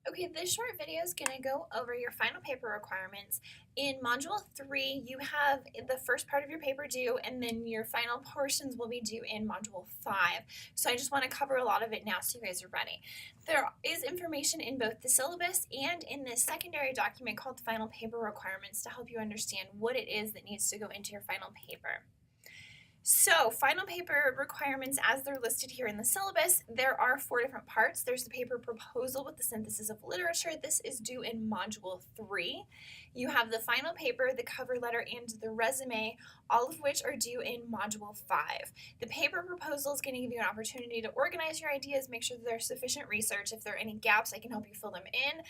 Okay, this short video is going to go over your final paper requirements. In Module 3, you have the first part of your paper due, and then your final portions will be due in Module 5. So I just want to cover a lot of it now so you guys are ready. There is information in both the syllabus and in this secondary document called the Final Paper Requirements to help you understand what it is that needs to go into your final paper. So, final paper requirements as they're listed here in the syllabus, there are 4 different parts. There's the paper proposal with the synthesis of literature. This is due in Module 3. You have the final paper, the cover letter, and the resume, all of which are due in Module 5. The paper proposal is going to give you an opportunity to organize your ideas, make sure that there's sufficient research. If there are any gaps, I can help you fill them in.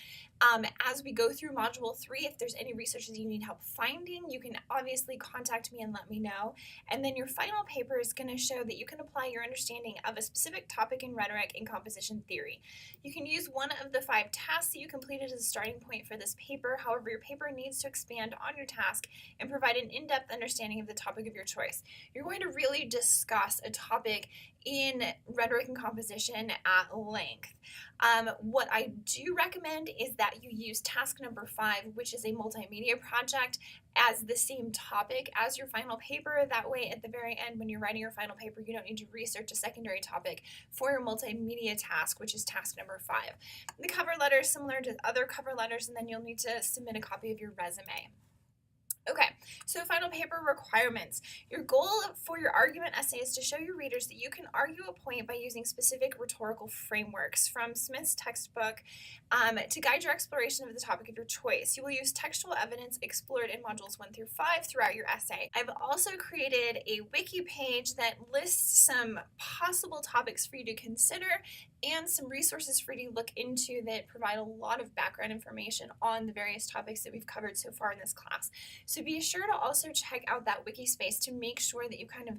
As we go through Module 3, if there's any research that you need help finding, you can obviously contact me and let me know. And then your final paper is going to show that you can apply your understanding of a specific topic in rhetoric and composition theory. You can use one of the 5 tasks that you completed as a starting point for this paper. However, your paper needs to expand on your task and provide an in-depth understanding of the topic of your choice. You're going to really discuss a topic in rhetoric and composition at length. What I do recommend is that you use task number 5, which is a multimedia project, as the same topic as your final paper. That way, at the very end, when you're writing your final paper, you don't need to research a secondary topic for your multimedia task, which is task number 5. The cover letter is similar to other cover letters, and then you'll need to submit a copy of your resume. Okay, so final paper requirements. Your goal for your argument essay is to show your readers that you can argue a point by using specific rhetorical frameworks from Smith's textbook to guide your exploration of the topic of your choice. You will use textual evidence explored in modules 1 through 5 throughout your essay. I've also created a wiki page that lists some possible topics for you to consider and some resources for you to look into that provide a lot of background information on the various topics that we've covered so far in this class. So be sure to also check out that wiki space to make sure that you kind of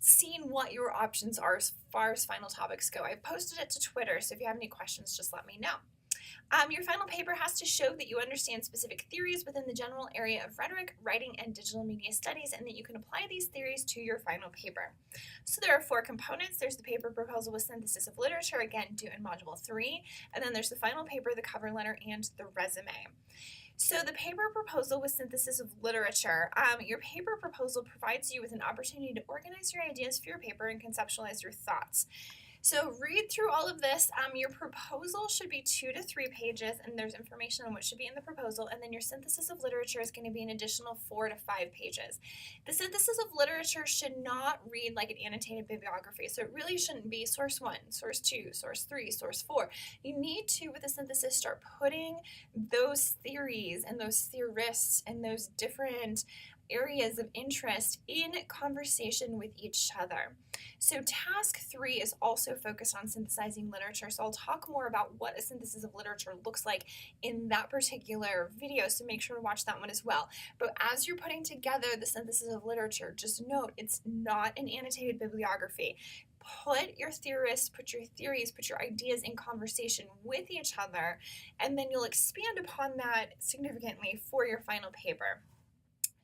seen what your options are as far as final topics go. I've posted it to Twitter, so if you have any questions, just let me know. Your final paper has to show that you understand specific theories within the general area of rhetoric, writing, and digital media studies, and that you can apply these theories to your final paper. So there are 4 components. There's the paper proposal with synthesis of literature, again, due in Module 3, and then there's the final paper, the cover letter, and the resume. So the paper proposal with synthesis of literature, your paper proposal provides you with an opportunity to organize your ideas for your paper and conceptualize your thoughts. So read through all of this. Your proposal should be 2 to 3 pages, and there's information on what should be in the proposal, and then your synthesis of literature is going to be an additional 4 to 5 pages. The synthesis of literature should not read like an annotated bibliography, so it really shouldn't be source 1, source 2, source 3, source 4. You need to, with the synthesis, start putting those theories and those theorists and those different areas of interest in conversation with each other. So task 3 is also focused on synthesizing literature, so I'll talk more about what a synthesis of literature looks like in that particular video, so make sure to watch that one as well. But as you're putting together the synthesis of literature, just note it's not an annotated bibliography. Put your theorists, put your theories, put your ideas in conversation with each other, and then you'll expand upon that significantly for your final paper.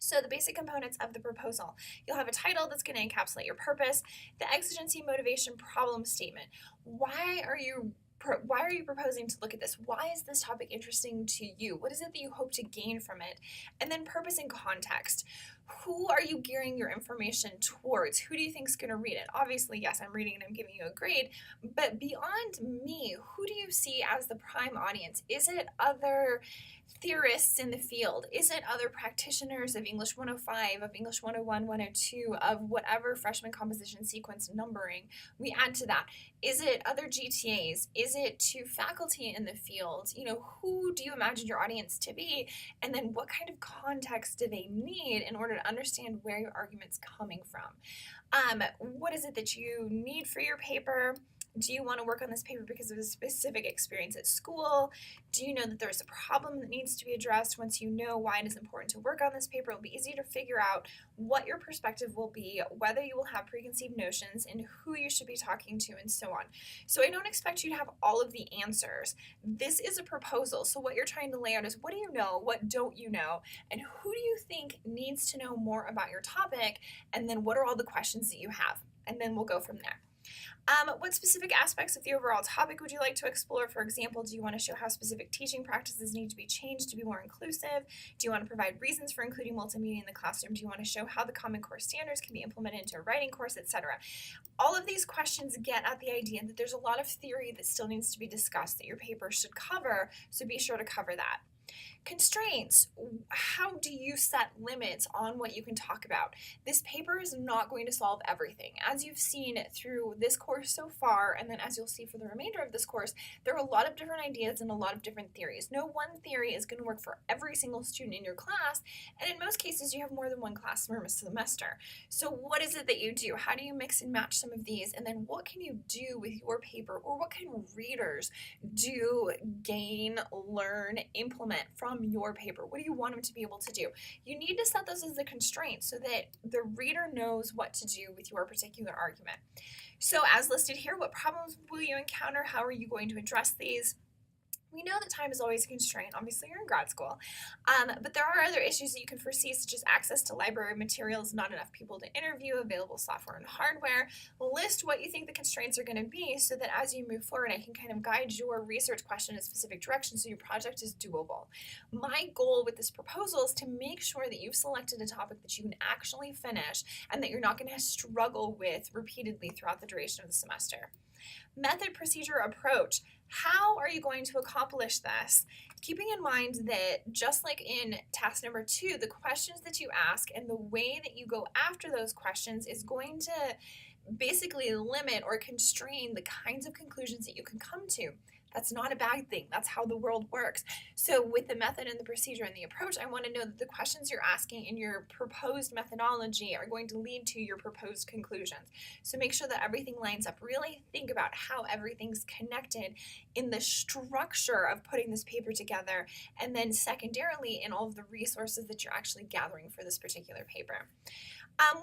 So the basic components of the proposal. You'll have a title that's going to encapsulate your purpose, the exigency, motivation, problem statement. Why are you proposing to look at this? Why is this topic interesting to you? What is it that you hope to gain from it? And then purpose and context. Who are you gearing your information towards? Who do you think is going to read it? Obviously, yes, I'm reading and I'm giving you a grade, but beyond me, who do you see as the prime audience? Is it other theorists in the field? Is it other practitioners of English 105, of English 101, 102, of whatever freshman composition sequence numbering we add to that? Is it other GTAs? Is it to faculty in the field? Who do you imagine your audience to be? And then what kind of context do they need in order to understand where your argument's coming from? What is it that you need for your paper? Do you want to work on this paper because of a specific experience at school? Do you know that there's a problem that needs to be addressed? Once you know why it is important to work on this paper, it'll be easy to figure out what your perspective will be, whether you will have preconceived notions, and who you should be talking to, and so on. So I don't expect you to have all of the answers. This is a proposal, so what you're trying to lay out is what do you know, what don't you know, and who do you think needs to know more about your topic, and then what are all the questions that you have, and then we'll go from there. What specific aspects of the overall topic would you like to explore? For example, do you want to show how specific teaching practices need to be changed to be more inclusive? Do you want to provide reasons for including multimedia in the classroom? Do you want to show how the Common Core standards can be implemented into a writing course, etc.? All of these questions get at the idea that there's a lot of theory that still needs to be discussed that your paper should cover, so be sure to cover that. Constraints. How do you set limits on what you can talk about? This paper is not going to solve everything. As you've seen through this course so far, and then as you'll see for the remainder of this course, there are a lot of different ideas and a lot of different theories. No one theory is going to work for every single student in your class, and in most cases you have more than one class per semester. So what is it that you do? How do you mix and match some of these? And then what can you do with your paper, or what can readers do, gain, learn, implement from your paper? What do you want them to be able to do? You need to set those as the constraints so that the reader knows what to do with your particular argument. So as listed here, what problems will you encounter? How are you going to address these? We know that time is always a constraint. Obviously, you're in grad school. But there are other issues that you can foresee, such as access to library materials, not enough people to interview, available software and hardware. List what you think the constraints are going to be so that as you move forward, I can kind of guide your research question in a specific direction so your project is doable. My goal with this proposal is to make sure that you've selected a topic that you can actually finish and that you're not going to struggle with repeatedly throughout the duration of the semester. Method, procedure, approach. How are you going to accomplish this? Keeping in mind that just like in task number 2, the questions that you ask and the way that you go after those questions is going to basically limit or constrain the kinds of conclusions that you can come to. That's not a bad thing. That's how the world works. So with the method and the procedure and the approach, I want to know that the questions you're asking in your proposed methodology are going to lead to your proposed conclusions. So make sure that everything lines up. Really think about how everything's connected in the structure of putting this paper together, and then secondarily in all of the resources that you're actually gathering for this particular paper.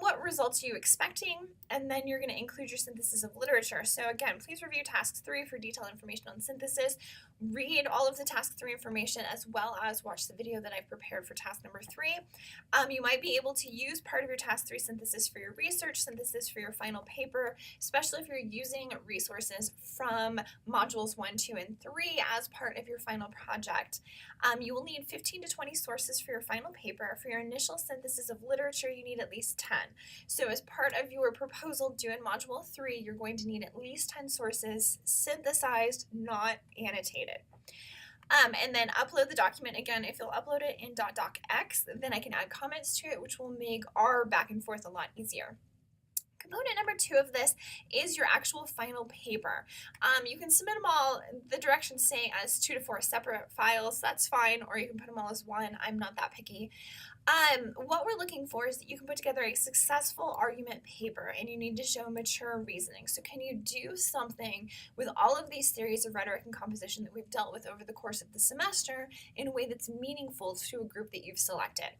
What results are you expecting? And then you're going to include your synthesis of literature. So again, please review task 3 for detailed information on synthesis. Read all of the task 3 information as well as watch the video that I've prepared for task number 3. You might be able to use part of your task 3 synthesis for your research, synthesis for your final paper, especially if you're using resources from modules 1, 2, and 3 as part of your final project. You will need 15 to 20 sources for your final paper. For your initial synthesis of literature, you need at least 10. So as part of your proposal due in module 3, you're going to need at least 10 sources synthesized, not annotated. And then upload the document. Again, if you'll upload it in .docx, then I can add comments to it, which will make our back and forth a lot easier. Component number 2 of this is your actual final paper. You can submit them all, the directions say, as 2 to 4 separate files. That's fine, or you can put them all as one. I'm not that picky. What we're looking for is that you can put together a successful argument paper, and you need to show mature reasoning. So can you do something with all of these theories of rhetoric and composition that we've dealt with over the course of the semester in a way that's meaningful to a group that you've selected?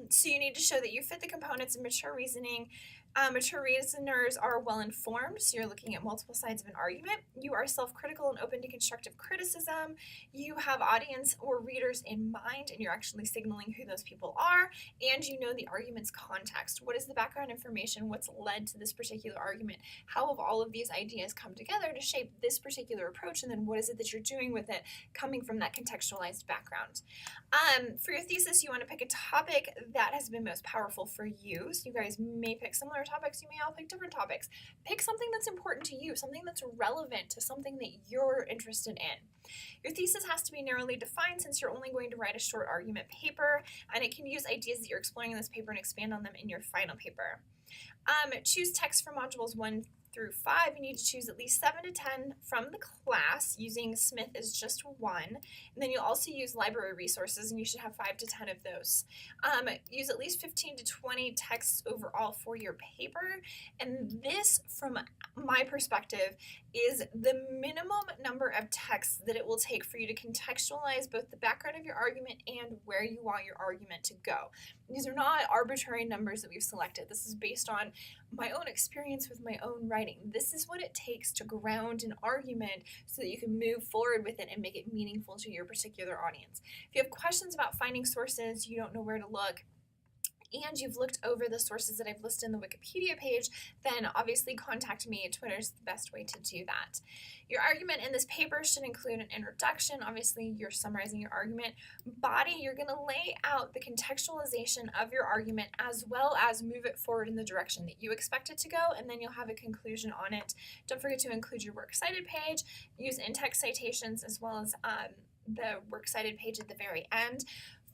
So you need to show that you fit the components of mature reasoning. Mature reasoners are well informed, so you're looking at multiple sides of an argument. You are self-critical and open to constructive criticism. You have audience or readers in mind, and you're actually signaling who those people are, and you know the argument's context. What is the background information? What's led to this particular argument? How have all of these ideas come together to shape this particular approach, and then what is it that you're doing with it coming from that contextualized background? For your thesis, you want to pick a topic that has been most powerful for you. So you guys may pick similar topics, you may all pick different topics. Pick something that's important to you, something that's relevant to something that you're interested in. Your thesis has to be narrowly defined since you're only going to write a short argument paper, and it can use ideas that you're exploring in this paper and expand on them in your final paper. Choose text for modules 1 through 5. You need to choose at least 7 to 10 from the class, using Smith as just one. And then you'll also use library resources, and you should have 5 to 10 of those. Use at least 15 to 20 texts overall for your paper. And this, from my perspective, is the minimum number of texts that it will take for you to contextualize both the background of your argument and where you want your argument to go. These are not arbitrary numbers that we've selected. This is based on my own experience with my own writing. This is what it takes to ground an argument so that you can move forward with it and make it meaningful to your particular audience. If you have questions about finding sources, you don't know where to look, and you've looked over the sources that I've listed in the Wikipedia page, then obviously contact me. Twitter's the best way to do that. Your argument in this paper should include an introduction. Obviously, you're summarizing your argument. Body, you're going to lay out the contextualization of your argument as well as move it forward in the direction that you expect it to go, and then you'll have a conclusion on it. Don't forget to include your works cited page. Use in-text citations as well as the works cited page at the very end.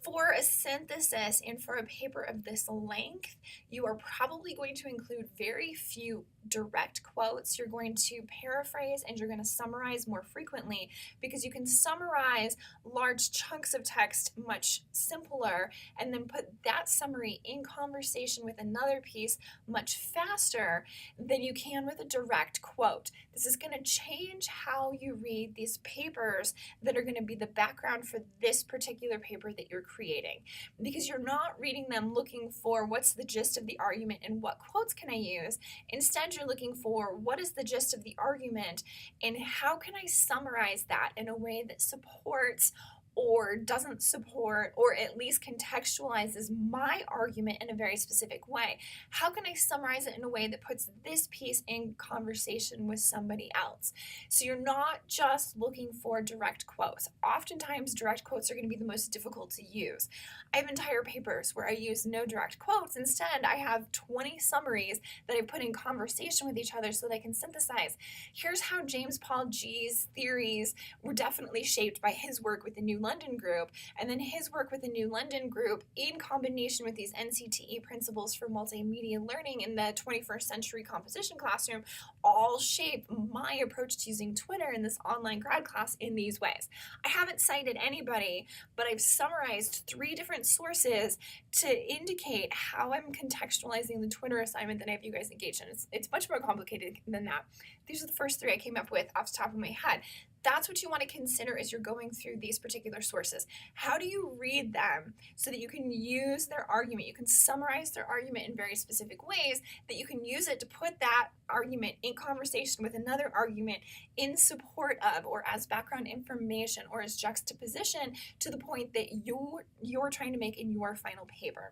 For a synthesis and for a paper of this length, you are probably going to include very few direct quotes. You're going to paraphrase and you're going to summarize more frequently, because you can summarize large chunks of text much simpler and then put that summary in conversation with another piece much faster than you can with a direct quote. This is going to change how you read these papers that are going to be the background for this particular paper that you're creating, because you're not reading them looking for what's the gist of the argument and what quotes can I use. Instead, you're looking for what is the gist of the argument and how can I summarize that in a way that supports or doesn't support, or at least contextualizes my argument in a very specific way. How can I summarize it in a way that puts this piece in conversation with somebody else? So you're not just looking for direct quotes. Oftentimes, direct quotes are going to be the most difficult to use. I have entire papers where I use no direct quotes. Instead, I have 20 summaries that I put in conversation with each other so that I can synthesize. Here's how James Paul G's theories were definitely shaped by his work with the New London Group, and then his work with the New London Group in combination with these NCTE principles for multimedia learning in the 21st century composition classroom all shape my approach to using Twitter in this online grad class in these ways. I haven't cited anybody, but I've summarized 3 different sources to indicate how I'm contextualizing the Twitter assignment that I have you guys engaged in. It's much more complicated than that. These are the first 3 I came up with off the top of my head. That's what you want to consider as you're going through these particular sources. How do you read them so that you can use their argument? You can summarize their argument in very specific ways that you can use it to put that argument in conversation with another argument in support of, or as background information, or as juxtaposition to the point that you're trying to make in your final paper.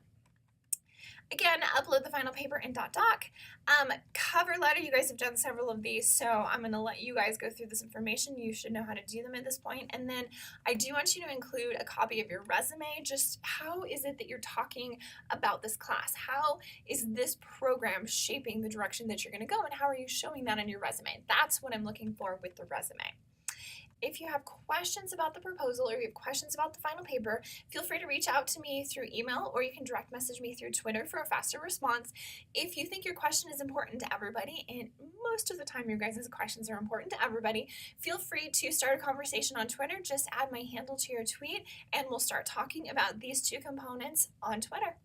Again, upload the final paper in .doc. Cover letter, you guys have done several of these, so I'm going to let you guys go through this information. You should know how to do them at this point. And then I do want you to include a copy of your resume. Just how is it that you're talking about this class? How is this program shaping the direction that you're going to go, and how are you showing that on your resume? That's what I'm looking for with the resume. If you have questions about the proposal or you have questions about the final paper, feel free to reach out to me through email, or you can direct message me through Twitter for a faster response. If you think your question is important to everybody, and most of the time your guys' questions are important to everybody, feel free to start a conversation on Twitter. Just add my handle to your tweet and we'll start talking about these 2 components on Twitter.